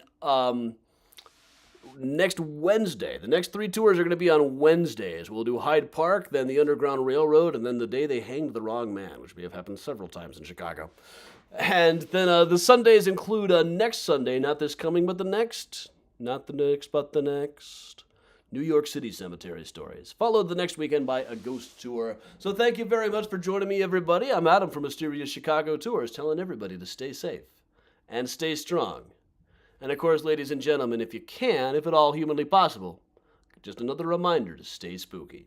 next Wednesday, the next 3 tours are going to be on Wednesdays. We'll do Hyde Park, then the Underground Railroad, and then the day they hanged the wrong man, which may have happened several times in Chicago. And then the Sundays include next Sunday, not this coming, but the next. Not the next, but the next. New York City Cemetery Stories, followed the next weekend by a ghost tour. So thank you very much for joining me, everybody. I'm Adam from Mysterious Chicago Tours, telling everybody to stay safe and stay strong. And of course, ladies and gentlemen, if you can, if at all humanly possible, just another reminder to stay spooky.